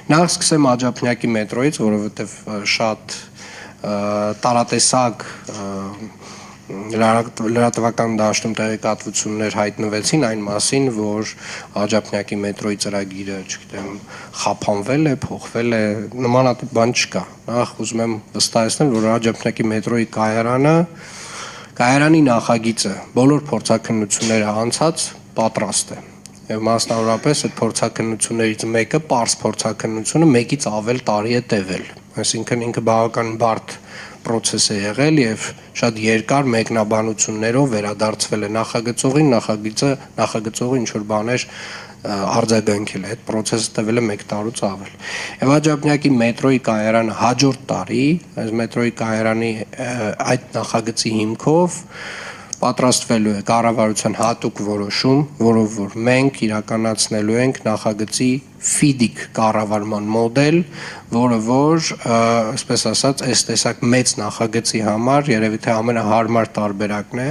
Նախ սկսեմ Աջափնյակի մետրոյից, որովհետև շատ տարատեսակ լրատվական դաշտում տեղեկատվություններ հայտնվեցին այն մասին, որ Աջափնյակի մետրոյի ծրագիրը, չգիտեմ, խափանվել է, փոխվել է, նմանատիպ բան չկա։ Նախ ուզում եմ վստահեցնել, որ Աջափնյակի մետրոյի կայարանի նախագիծը բոլոր փորձաքննությունները անցած պատրաստ է։ Եվ մասնավորապես այդ փորձաքննություններից մեկը, պարզ փորձաքննությունը, մեկից ավել տարի է տևել։ Այսինքն ինքը բավական բարդ պրոցես է եղել եւ շատ երկար մեկնաբանություններով վերադարձվել է նախագծողին, նախագծողը ինչ որ բաներ արձագանքել է, այդ պրոցեսը տևել է 1 տարուց ավել։ Եվ Աջափնյակի մետրոյի կայարանը հաջորդ տարի, այս մետրոյի կայարանի այդ նախագծի հիմքով պատրաստվելու է կառավարության հատուկ որոշում, որով որ մենք իրականացնելու ենք նախագծի ֆիդիկ կառավարման մոդել, որը որ, այսպես ասած, այս տեսակ մեծ նախագծի համար երևի թե ամենահարմար տարբերակն է,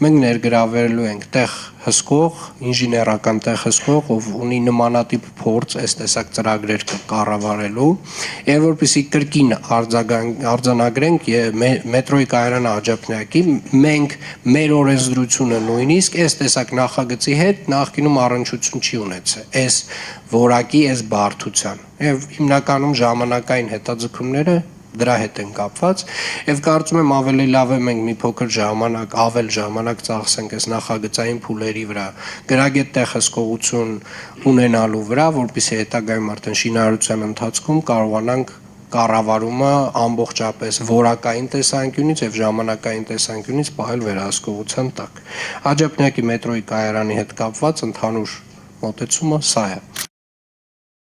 մենք ներգրավելու ենք տեղ հսկող, ինժեներական տեղ հսկող, ով ունի նմանատիպ փորձ այս տեսակ ծրագրեր կառավարելու, եւ որպեսզի կրկին արձանագրենք մետրոյի կայարանը Աջափնյակի, մենք մեր օրենսդրությունը նույնիսկ այս տեսակ նախագծի հետ նախկինում առնչություն չի ունեցել, այս որակի, այս բարդության, եւ հիմնականում ժամանակային հետաձգումները դրա հետ են կապված եւ կարծում եմ ավելի լավ է մենք մի փոքր ժամանակ, ավել ժամանակ ծախսենք այս նախագծային փուլերի վրա, գրագետ տեղհսկողություն ունենալու վրա, որպեսզի հետագայում արդեն շինարարության ընթացքում կարողանանք կառավարումը ամբողջապես որակային տեսանկյունից եւ ժամանակային տեսանկյունից պահել վերահսկողության տակ։ Աջափնյակի մետրոյի կայարանի հետ կապված ընդհանուր մոտեցումը սա է։